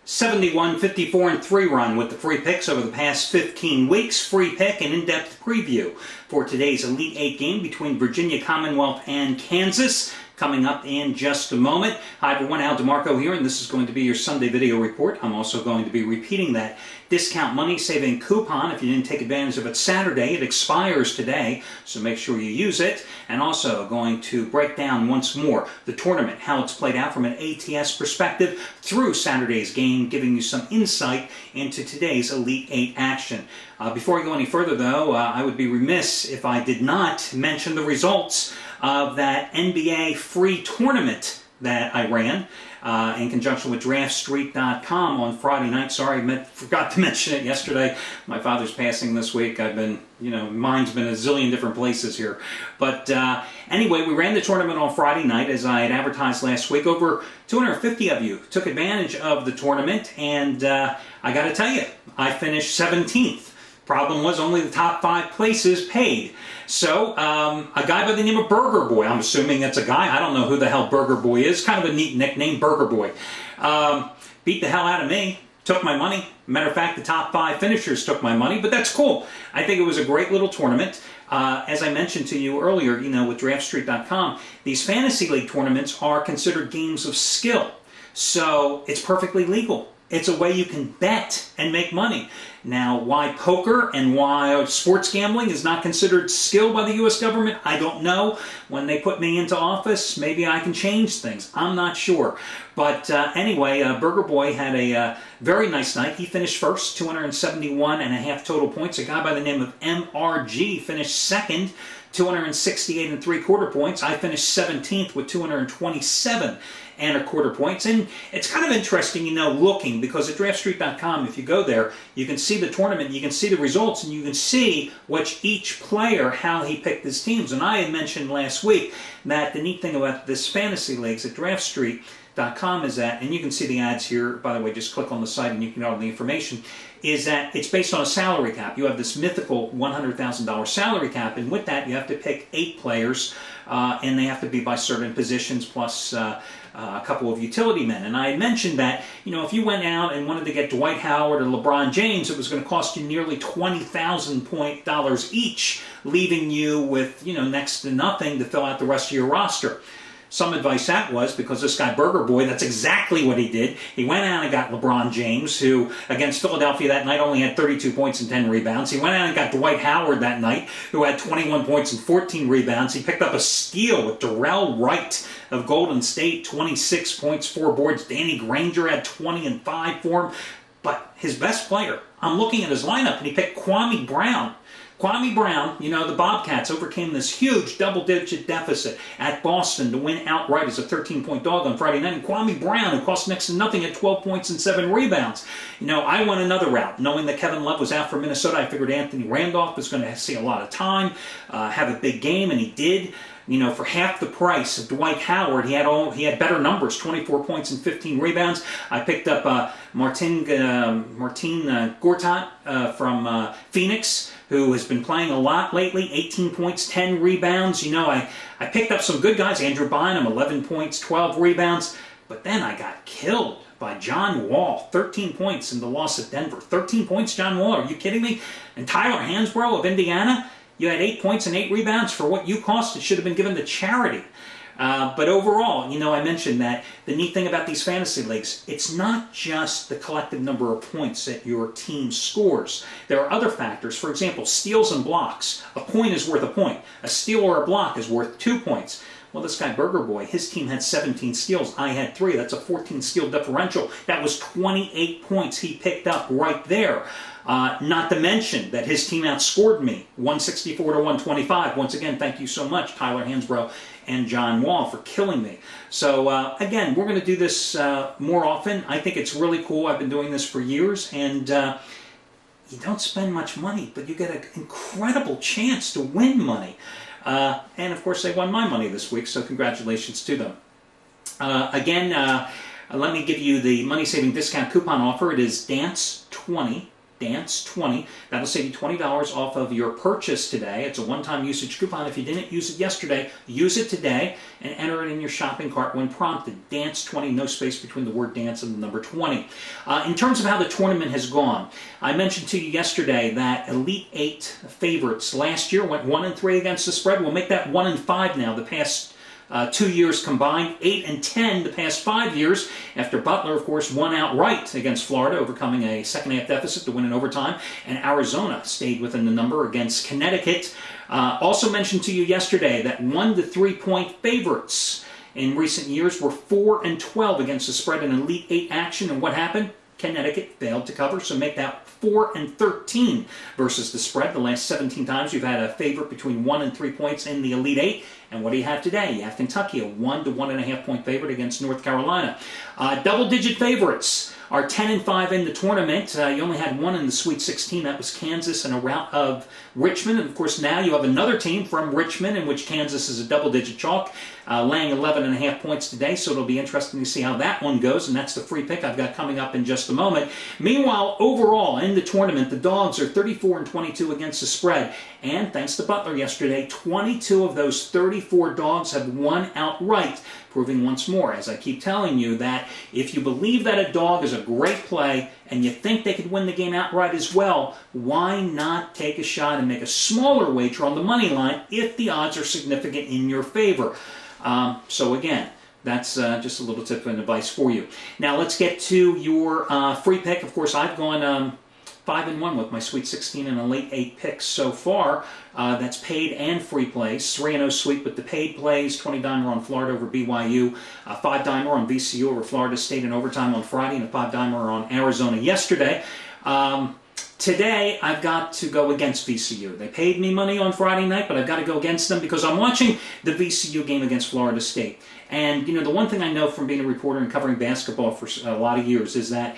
71, 54, and 3 run with the free picks over the past 15 weeks. Free pick and in-depth preview for today's Elite 8 game between Virginia Commonwealth and Kansas, coming up in just a moment. Hi everyone, Al DeMarco here, and this is going to be your Sunday video report. I'm also going to be repeating that discount money saving coupon. If you didn't take advantage of it Saturday, it expires today, so make sure you use it. And also going to break down once more the tournament, how it's played out from an ATS perspective through Saturday's game, giving you some insight into today's Elite 8 action. Before I go any further though, I would be remiss if I did not mention the results of that NBA free tournament that I ran in conjunction with DraftStreet.com on Friday night. Sorry, I forgot to mention it yesterday. My father's passing this week. I've been, mine's been a zillion different places here. But anyway, we ran the tournament on Friday night, as I had advertised last week. Over 250 of you took advantage of the tournament, and I got to tell you, I finished 17th. Problem was only the top 5 places paid. So, a guy by the name of Burger Boy, I'm assuming that's a guy, I don't know who the hell Burger Boy is, kind of a neat nickname, Burger Boy, beat the hell out of me, took my money. Matter of fact, the top 5 finishers took my money, but that's cool. I think it was a great little tournament. As I mentioned to you earlier, with DraftStreet.com, these fantasy league tournaments are considered games of skill. So, it's perfectly legal. It's a way you can bet and make money. Now, why poker and why sports gambling is not considered skill by the U.S. government, I don't know. When they put me into office, maybe I can change things. I'm not sure. But anyway, Burger Boy had a very nice night. He finished first, 271.5 total points. A guy by the name of MRG finished second, 268 3/4 points. I finished 17th with 227 1/4 points. And it's kind of interesting, looking, because at DraftStreet.com, if you go there, you can see the tournament, you can see the results, and you can see each player, how he picked his teams. And I had mentioned last week that the neat thing about this fantasy leagues at DraftStreet.com is that, and you can see the ads here, by the way, just click on the site and you can get all the information, is that it's based on a salary cap. You have this mythical $100,000 salary cap, and with that you have to pick 8 players, and they have to be by certain positions plus a couple of utility men. And I had mentioned that, if you went out and wanted to get Dwight Howard or LeBron James, it was going to cost you nearly $20,000 each, leaving you with, next to nothing to fill out the rest of your roster. Some advice that was, because this guy Burger Boy, that's exactly what he did. He went out and got LeBron James, who against Philadelphia that night only had 32 points and 10 rebounds. He went out and got Dwight Howard that night, who had 21 points and 14 rebounds. He picked up a steal with Darrell Wright of Golden State, 26 points, 4 boards. Danny Granger had 20 and 5 for him. But his best player, I'm looking at his lineup, and he picked Kwame Brown. Kwame Brown, the Bobcats overcame this huge double-digit deficit at Boston to win outright as a 13-point dog on Friday night. And Kwame Brown, who cost next to nothing, at 12 points and 7 rebounds. I went another route. Knowing that Kevin Love was out for Minnesota, I figured Anthony Randolph was going to see a lot of time, have a big game, and he did. For half the price of Dwight Howard, he had better numbers, 24 points and 15 rebounds. I picked up Martin Gortat from Phoenix, who has been playing a lot lately, 18 points, 10 rebounds. I picked up some good guys, Andrew Bynum, 11 points, 12 rebounds, but then I got killed by John Wall, 13 points in the loss at Denver. 13 points, John Wall, are you kidding me? And Tyler Hansbrough of Indiana, you had 8 points and 8 rebounds for what you cost. It should have been given to charity. But overall, I mentioned that the neat thing about these fantasy leagues, it's not just the collective number of points that your team scores. There are other factors. For example, steals and blocks. A point is worth a point. A steal or a block is worth 2 points. Well, this guy Burger Boy, his team had 17 steals. I had 3. That's a 14 steal differential. That was 28 points he picked up right there. Not to mention that his team outscored me, 164 to 125. Once again, thank you so much, Tyler Hansbrough and John Wall, for killing me. So, again, we're going to do this more often. I think it's really cool. I've been doing this for years, and you don't spend much money, but you get an incredible chance to win money. And, of course, they won my money this week, so congratulations to them. Again, let me give you the money-saving discount coupon offer. It is DANCE20. DANCE20. That'll save you $20 off of your purchase today. It's a one-time usage coupon. If you didn't use it yesterday, use it today and enter it in your shopping cart when prompted. DANCE20, no space between the word dance and the number 20. In terms of how the tournament has gone, I mentioned to you yesterday that Elite 8 favorites last year went 1-3 against the spread. We'll make that 1-5 now. The past 2 years combined, 8-10 the past 5 years, after Butler, of course, won outright against Florida, overcoming a second-half deficit to win in overtime, and Arizona stayed within the number against Connecticut. Also mentioned to you yesterday that 1 to 3 point favorites in recent years were 4-12 against the spread in Elite 8 action, and what happened? Connecticut failed to cover, so make that 4-13 versus the spread. The last 17 times you've had a favorite between 1 and 3 points in the Elite 8. And what do you have today? You have Kentucky, a 1 to 1.5 point favorite against North Carolina. Double-digit favorites are 10-5 in the tournament. You only had one in the Sweet 16. That was Kansas and a rout of Richmond. And, of course, now you have another team from Richmond in which Kansas is a double-digit chalk, laying 11.5 points today. So it'll be interesting to see how that one goes. And that's the free pick I've got coming up in just a moment. Meanwhile, overall in the tournament, the Dogs are 34-22 against the spread. And thanks to Butler yesterday, 22 of those 34 Dogs have won outright, proving once more, as I keep telling you, that if you believe that a dog is a great play and you think they could win the game outright as well, why not take a shot and make a smaller wager on the money line if the odds are significant in your favor? So again, that's just a little tip and advice for you. Now let's get to your free pick. Of course, I've gone 5-1 with my Sweet 16 and Elite 8 picks so far. That's paid and free plays. 3-0 sweep with the paid plays. 20-dimer on Florida over BYU. 5-dimer on VCU over Florida State in overtime on Friday, and a 5-dimer on Arizona yesterday. Today, I've got to go against VCU. They paid me money on Friday night, but I've got to go against them because I'm watching the VCU game against Florida State. And, you know, the one thing I know from being a reporter and covering basketball for a lot of years is that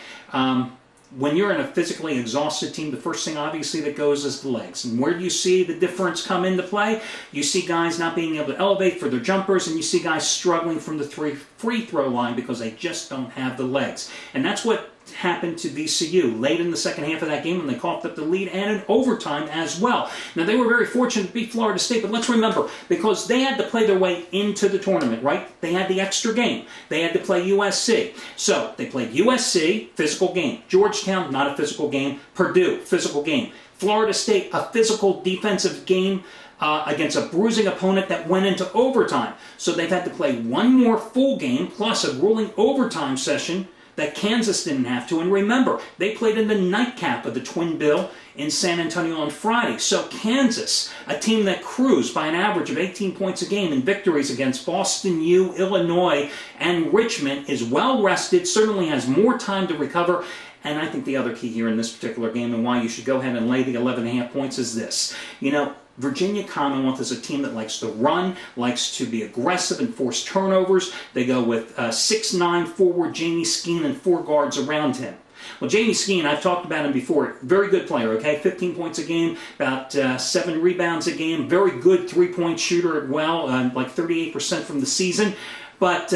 when you're in a physically exhausted team, the first thing obviously that goes is the legs. And where do you see the difference come into play? You see guys not being able to elevate for their jumpers, and you see guys struggling from the free throw line because they just don't have the legs. And that's what happened to VCU late in the second half of that game when they coughed up the lead, and in overtime as well. Now, they were very fortunate to beat Florida State, but let's remember, because they had to play their way into the tournament, right? They had the extra game. They had to play USC. So, they played USC, physical game. Georgetown, not a physical game. Purdue, physical game. Florida State, a physical defensive game against a bruising opponent that went into overtime. So, they've had to play one more full game, plus a grueling overtime session that Kansas didn't have to. And remember, they played in the nightcap of the Twin Bill in San Antonio on Friday. So Kansas, a team that cruised by an average of 18 points a game in victories against Boston U, Illinois, and Richmond, is well rested, certainly has more time to recover. And I think the other key here in this particular game and why you should go ahead and lay the 11.5 points is this. You know, Virginia Commonwealth is a team that likes to run, likes to be aggressive and force turnovers. They go with 6'9" forward Jamie Skeen and 4 guards around him. Well, Jamie Skeen, I've talked about him before. Very good player, okay? 15 points a game, about 7 rebounds a game. Very good three-point shooter as well, like 38% from the season. But,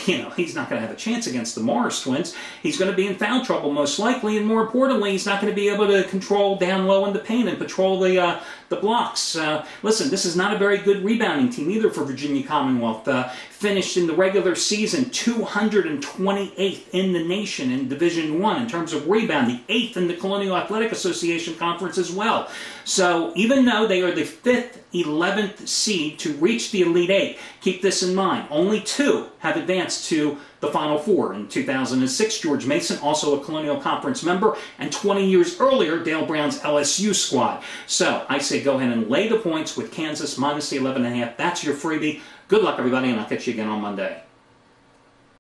you know, he's not going to have a chance against the Morris twins. He's going to be in foul trouble most likely, and more importantly, he's not going to be able to control down low in the paint and patrol the blocks. Listen, this is not a very good rebounding team either for Virginia Commonwealth. Finished in the regular season 228th in the nation in Division I in terms of rebounding, 8th in the Colonial Athletic Association Conference as well. So even though they are the 5th, 11th seed to reach the Elite 8, keep this in mind, only 2 have advanced to the Final Four. In 2006, George Mason, also a Colonial Conference member, and 20 years earlier, Dale Brown's LSU squad. So I say go ahead and lay the points with Kansas minus the 11.5. That's your freebie. Good luck, everybody, and I'll catch you again on Monday.